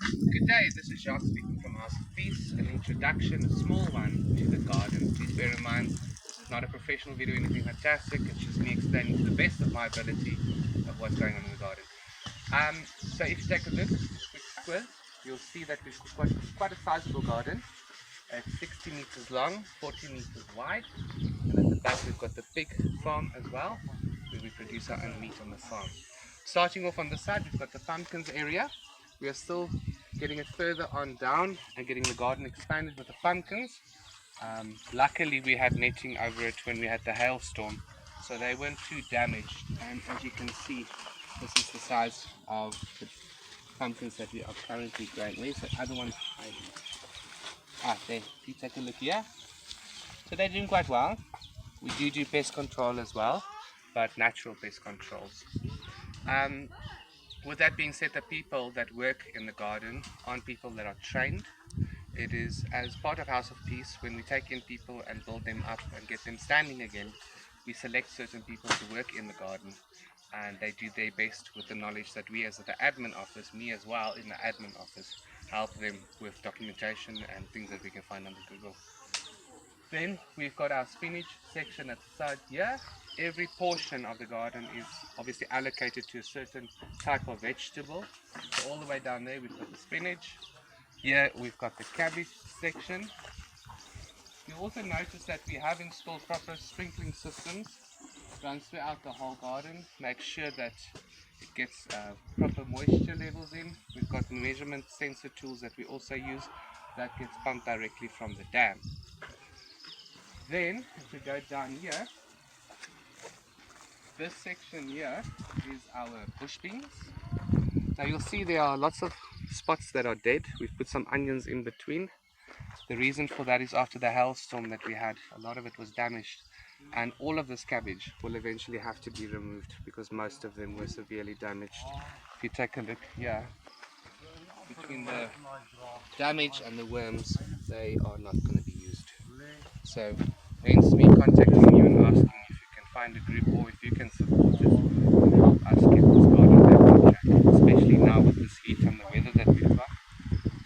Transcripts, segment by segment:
Good day, this is Jacques speaking from House of Peace. An introduction, a small one, to the garden. Please bear in mind, this is not a professional video, anything fantastic. It's just me explaining to the best of my ability of what's going on in the garden. So if you take a look, quick squiz, you'll see that we've got quite a sizable garden. It's 60 meters long, 40 meters wide, and at the back we've got the pig farm as well, where we produce our own meat on the farm. Starting off on the side, we've got the pumpkins area. We are still getting it further on down and getting the garden expanded with the pumpkins. Luckily, we had netting over it when we had the hailstorm, so they weren't too damaged. And as you can see, this is the size of the pumpkins that we are currently growing. Where's the other one? There. If you take a look here. So they're doing quite well. We do pest control as well, but natural pest controls. Um, with that being said, the people that work in the garden aren't people that are trained. It is as part of House of Peace, when we take in people and build them up and get them standing again, we select certain people to work in the garden, and they do their best with the knowledge that we as the admin office, me as well in the admin office, help them with documentation and things that we can find on Google. Then we've got our spinach section at the side here. Every portion of the garden is obviously allocated to a certain type of vegetable. So all the way down there we've got the spinach. Here we've got the cabbage section. You'll also notice that we have installed proper sprinkling systems. Runs throughout the whole garden. Make sure that it gets proper moisture levels in. We've got measurement sensor tools that we also use that gets pumped directly from the dam. Then, if we go down here, this section here is our bush beans. Now you'll see there are lots of spots that are dead. We've put some onions in between. The reason for that is after the hailstorm that we had, a lot of it was damaged. And all of this cabbage will eventually have to be removed because most of them were severely damaged. If you take a look here, between the damage and the worms, they are not going to be used. So hence me contacting you and asking if you can find a group or if you can support us and help us get this garden back on track, especially now with this heat and the weather that we've got.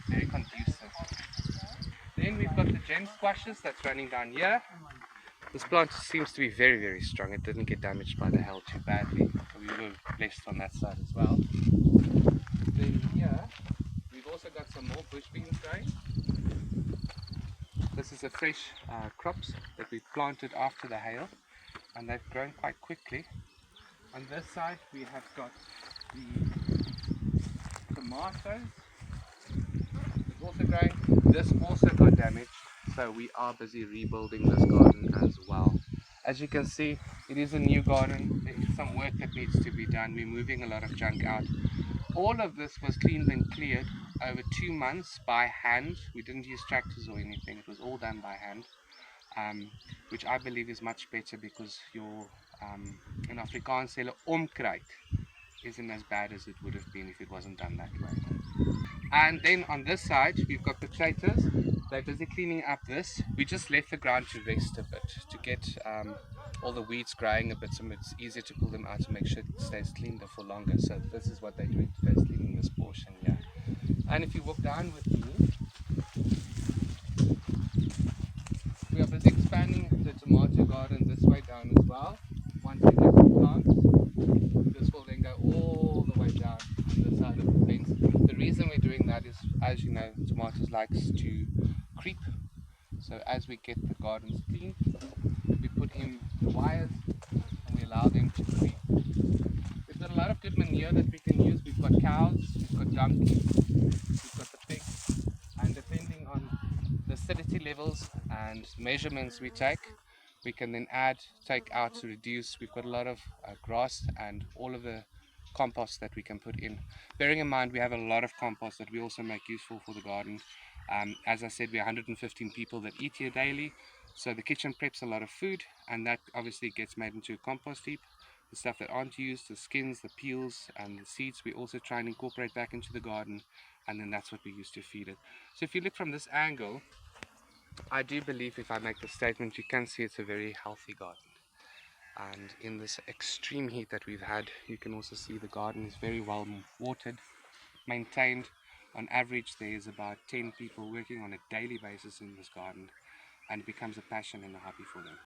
Very conducive. Then we've got the gem squashes that's running down here. This plant seems to be very strong. It didn't get damaged by the hail too badly, so we were blessed on that side as well. Then here we've also got some more bush beans going. This is a fresh crops that we planted after the hail, and they've grown quite quickly. On this side we have got the tomatoes. It's also growing. This also got damaged, so we are busy rebuilding this garden as well. As you can see, it is a new garden. There is some work that needs to be done. We're moving a lot of junk out. All of this was cleaned and cleared over 2 months by hand. We didn't use tractors or anything. It was all done by hand, which I believe is much better because your in Afrikaans sê hulle onkruid isn't as bad as it would have been if it wasn't done that way. And then on this side we've got potatoes. They're busy cleaning up this. We just left the ground to rest a bit to get all the weeds growing a bit, so it's easier to pull them out to make sure it stays cleaned for longer. So this is what they're doing today, is cleaning this portion here. And if you walk down with me, we are busy expanding the tomato garden this way down as well. Once we get the plants, this will then go all the way down on the side of the fence. The reason we're doing that is, as you know, tomatoes likes to creep. So as we get the gardens clean, we put in the wires and we allow them to creep. We've got a lot of good manure that we can use. We've got cows, we've got donkeys, we've got the pigs, and depending on the acidity levels and measurements we take, we can then take out to reduce. We've got a lot of grass and all of the compost that we can put in. Bearing in mind we have a lot of compost that we also make useful for the garden. As I said, we're 115 people that eat here daily, so the kitchen preps a lot of food, and that obviously gets made into a compost heap. The stuff that aren't used, the skins, the peels and the seeds, we also try and incorporate back into the garden, and then that's what we use to feed it. So if you look from this angle, I do believe, if I make the statement, you can see it's a very healthy garden. And in this extreme heat that we've had, you can also see the garden is very well watered, maintained. On average, there is about 10 people working on a daily basis in this garden, and it becomes a passion and a hobby for them.